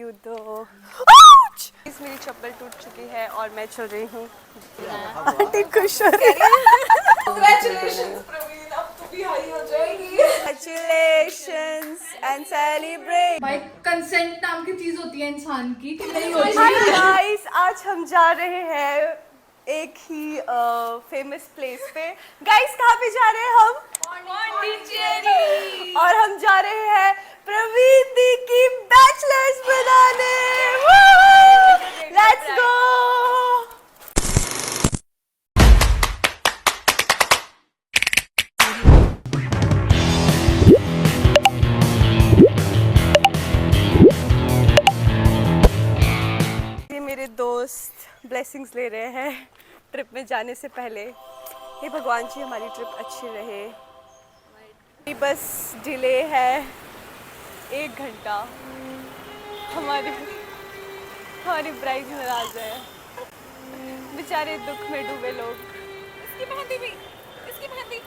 you the इस मेरी चप्पल टूट चुकी है और मैं चल रही हूँ। आंटी खुश हो रही है। Congratulations प्रवीण, अब तू भी हाई हो जाएगी। Congratulations and celebrate। भाई कंसेंट नाम की चीज होती है इंसान की कि नहीं होती Hi guys, आज हम जा रहे हैं एक ही फेमस प्लेस पे। गाइस कहाँ पे जा रहे हैं हम? पौंडीचेरी। और हम जा रहे हैं प्रवीण दी की बैचलर्स बनाने। Let's go. ये मेरे दोस्त ब्लेसिंग्स ले रहे हैं ट्रिप में जाने से पहले। हे भगवान जी हमारी ट्रिप अच्छी रहे। बस डिले है 1 घंटा। हमारी ब्राइड नाराज है, बेचारे दुख में डूबे लोग। इसकी मेहंदी भी, इसकी मेहंदी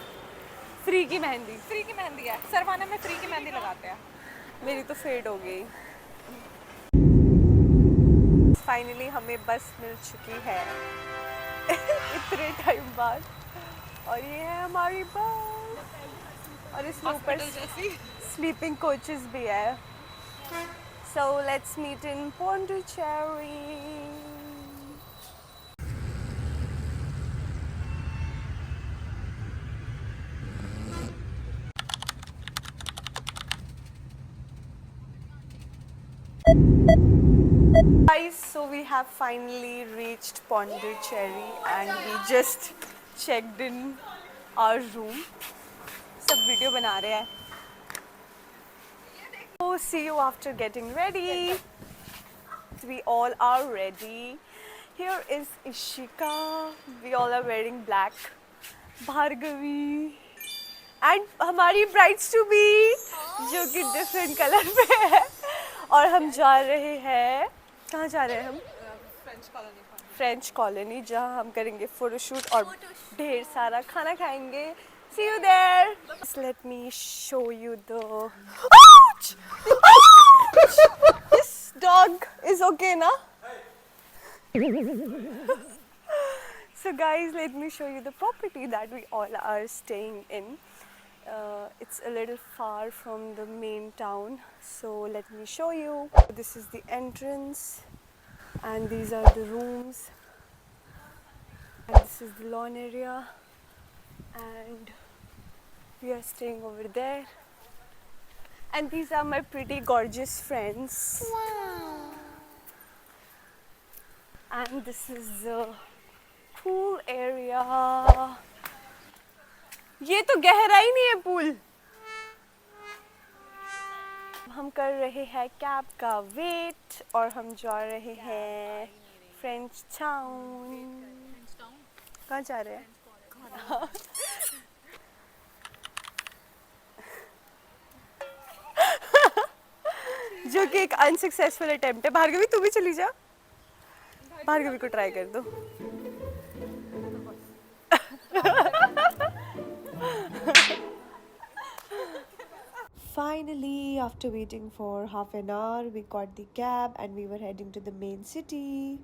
फ्री की मेहंदी है। सरवाना में फ्री की मेहंदी लगाते हैं। मेरी तो फेड हो गई। फाइनली हमें बस मिल चुकी है इतने टाइम बाद, और ये है हमारी बस। और इसमें ऊपर स्लीपिंग कोचेस भी है। So let's meet in Pondicherry. Guys, so we have finally reached Pondicherry and we just checked in our room. सब वीडियो बना रहे हैं। So see you after getting ready. We all are ready. Here is Ishika. We all are wearing black. Bhargavi and हमारी brides to be जो कि different color पे है। और हम जा रहे हैं, कहाँ जा रहे हैं हम? फ्रेंच कॉलोनी, जहाँ हम करेंगे फोटोशूट और ढेर सारा खाना खाएंगे। See you there. Let me show you the. Ouch! Ouch! This dog is okay, na? So guys, let me show you the property that we all are staying in. It's a little far from the main town, so let me show you. This is the entrance and these are the rooms, and this is the lawn area, and we are staying over there, and these are my pretty gorgeous friends. Wow. And this is the pool area. ये तो गहरा ही नहीं है pool. हम कर रहे हैं cab का वेट और हम जा रहे हैं फ्रेंच टाउन। कहाँ जा रहे हैं? जो कि एक अनसक्सेसफुल अटेम्प्ट है। भार्गवी तू भी चली जा, भार्गवी को ट्राई कर दो। Finally, after waiting for half an hour, we got the cab and we were heading to the main city.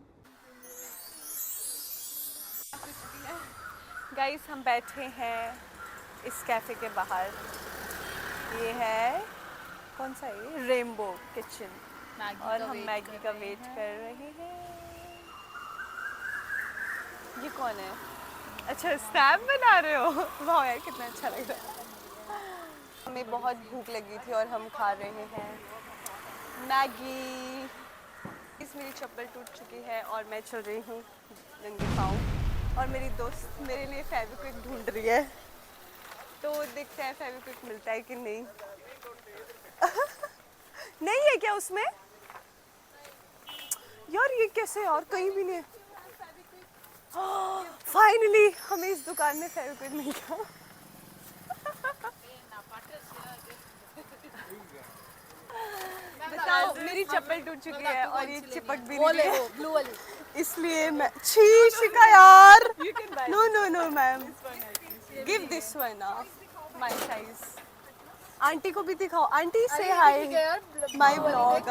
Guys, हम बैठे हैं इस कैफे के बाहर। ये है कौन सा है? Rainbow kitchen. और हम मैगी का वेट कर रहे हैं। ये कौन है? अच्छा, स्नैप बना रहे हो? वाह यार, कितना अच्छा लग रहा है। हमें बहुत भूख लगी थी और हम खा रहे हैं मैगी। इस मेरी चप्पल टूट चुकी है और मैं चल रही हूँ नंगे पाँव, और मेरी दोस्त मेरे लिए फेविक्विक ढूंढ रही है। तो देखते हैं फेविक्विक मिलता है कि नहीं। नहीं है क्या उसमें? यार ये कैसे, और कहीं भी नहीं है। फाइनली हमें इस दुकान में फेविक्विक मिल गया। बताओ, मेरी चप्पल टूट चुकी है और ये चिपक भी नहीं है, ब्लू वाली। इसलिए मैं छी शिका यार। No no no ma'am, give this one of my size. Aunty को भी दिखाओ। आंटी से हाय, माय ब्लॉग।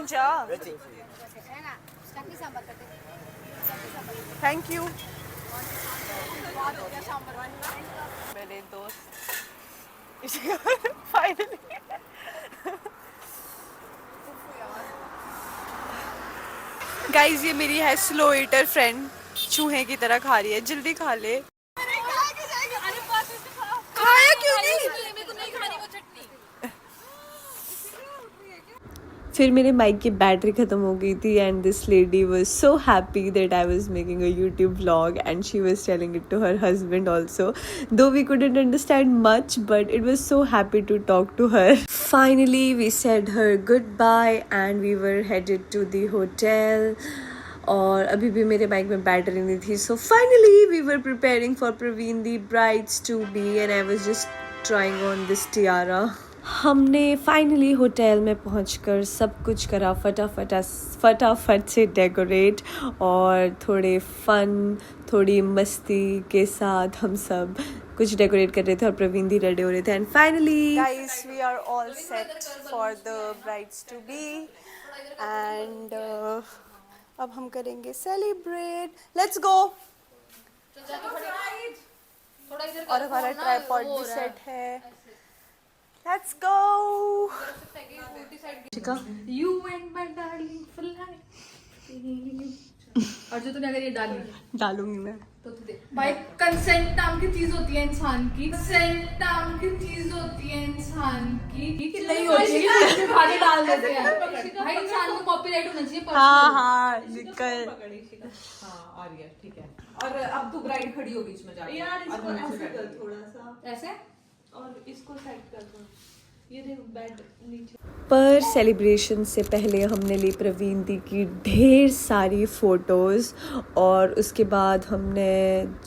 जा। Thank you. मेरे दोस्त फाइनली गाइस, ये मेरी है स्लो ईटर फ्रेंड, चूहे की तरह खा रही है। जल्दी खा ले। खाया क्यों नहीं? फिर मेरे माइक की बैटरी ख़त्म हो गई थी and this lady was so happy that I was making a YouTube vlog and she was telling it to her husband also, though we couldn't understand much but it was so happy to talk to her. Finally we said her goodbye and we were headed to the hotel. और अभी भी मेरे bike में battery नहीं थी, so finally we were preparing for Praveen the brides to be and I was just trying on this tiara. हमने finally hotel में पहुंचकर सब कुछ करा, फटाफट से डेकोरेट और थोड़े फन, थोड़ी मस्ती के साथ हम सब कुछ डेकोरेट कर रहे थे और प्रवीण दी रेडी हो रहे थे. And finally guys, we are all set for the brides to be and अब हम करेंगे सेलिब्रेट. Let's go. और हमारा ट्राइपॉड भी सेट है. Let's go. You and my darling fly. और जो तूने अगर ये डालूंगी मैं. तो तू दे भाई. कंसेंट नाम की चीज होती है इंसान की. कंसेंट नाम की चीज होती है इंसान की. नहीं होती है, खाली डाल देते हैं भाई. इंसान को कॉपीराइट होना चाहिए. हाँ निकल. हाँ आ रही है, ठीक है. और अब तू ब्राइड खड़ी हो बीच में जाके. यार इसको ऐसे कर थोड़ा सा ऐसे. और इसको सेट कर दो. ये देख बेड नीचे. पर सेलिब्रेशन से पहले हमने ली प्रवीण दी की ढेर सारी फ़ोटोज़ और उसके बाद हमने,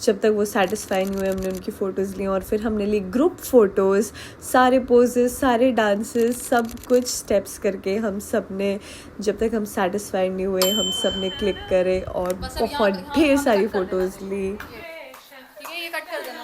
जब तक वो सेटिस्फाई नहीं हुए, हमने उनकी फ़ोटोज़ ली और फिर हमने ली ग्रुप फ़ोटोज़. सारे पोजेस, सारे डांसेस, सब कुछ स्टेप्स करके हम सब ने, जब तक हम सेटिस्फाई नहीं हुए, हम सब ने क्लिक करे और बहुत ढेर सारी फ़ोटोज़ ली. ठीक है, ये कट कर देना.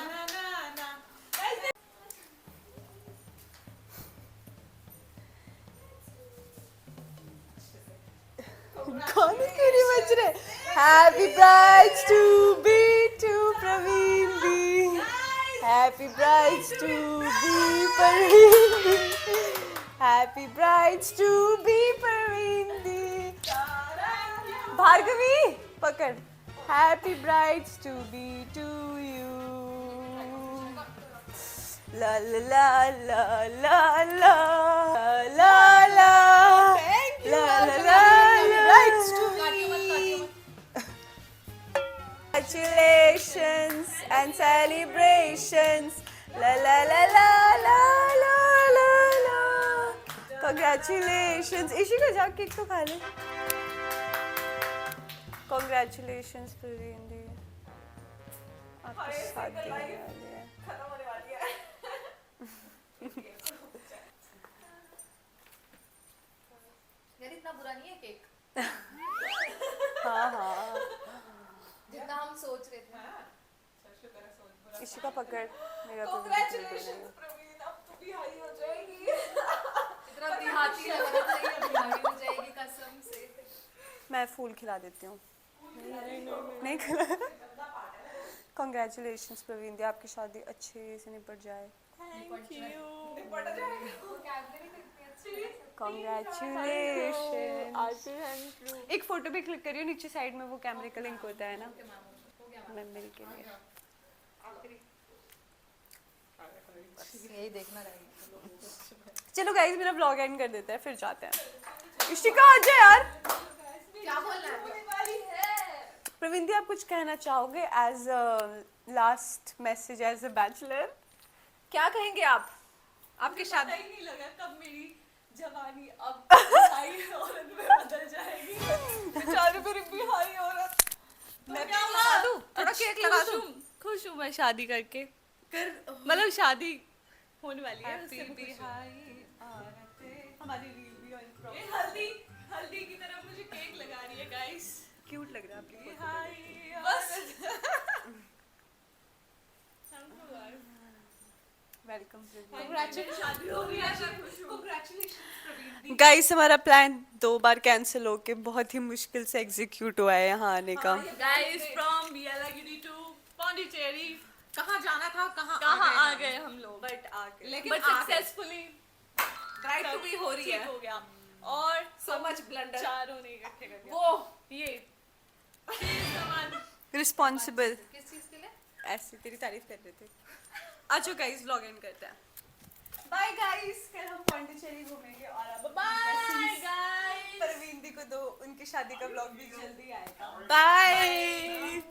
गाने क्यों नहीं बज रहे? Happy brides to be to Praveen दी. Happy brides to be Praveen दी. Happy brides to be Praveen दी. भार्गवी पकड़. Happy brides to be to you. ला ला ला ला ला ला ला ला. La la la la. Brides to be. Congratulations and celebrations. La la la la la la la la. Congratulations. Ishika जा केक तो खा ले. Congratulations प्रवीण दी. आपकी शादी होने वाली है. खत्म होने वाली है. यार इतना बुरा नहीं है केक. हाँ हाँ. जितना हम सोच रहे थे. इशिका पकड़ मेरा. Congratulations प्रवीण, अब तू भी हाई हो जाएगी. इतना देहाती लग रहा था, ये बीमारी हो जाएगी कसम से. मैं फूल खिला देती हूँ. नहीं खिला. Congratulations प्रवीण दी, आपकी शादी अच्छे से निपट जाए. Thank you. Congratulations. एक फोटो भी क्लिक करियो नीचे साइड में, वो कैमरे का लिंक होता है ना मेमोरी के लिए. यही देखना रहेगा. चलो गाइस, मेरा व्लॉग एंड कर देते हैं, फिर जाते हैं. इशिका आ जा यार. क्या बोलना है? प्रवीण दी, आप कुछ कहना चाहोगे as last message as a bachelor? क्या कहेंगे आप? आपकी शादी पता ही नहीं लगा कब मेरी जवानी अब हाई औरत में बदल जाएगी. बेचारी मेरी भी हाई औरत. मैं क्या लगा दूं? थोड़ा केक लगा दूं? खुश हूँ मैं शादी करके. मतलब शादी होने वाली है. उससे भी हाई औरतें. हमारी रील भी ऑन प्रोग्राम. हल्दी की तरह मुझे केक लगा रही है गाइस. क्यूट लग रहा है आपकी फोटो. हाई बस. वेलकम शादी हो गई है, कांग्रेचुलेशंस प्रवीण दी। गाइस, हमारा प्लान 2 बार कैंसिल होके बहुत ही मुश्किल से एग्जीक्यूट हुआ है यहाँ आने का। गाइस फ्रॉम बियालागिरी टू पौंडीचेरी, कहाँ जाना था कहाँ आ गए हम लोग, बट आके लेकिन सक्सेसफुली ड्राइव टू बी हो रही है, हो गया। और सो मच ब्लंडर चारों ने इकट्ठे कर दिया। वो ये रिस्पॉन्सिबल किस चीज के लिए? ऐसे तेरी तारीफ कर रहे थे। अच्छा गाइस, व्लॉग एंड करते हैं। बाय गाइस, कल हम पौंडीचेरी घूमेंगे और अब बाय गाइस। परवीन दी को दो, उनकी शादी का व्लॉग भी जल्दी आएगा। बाय।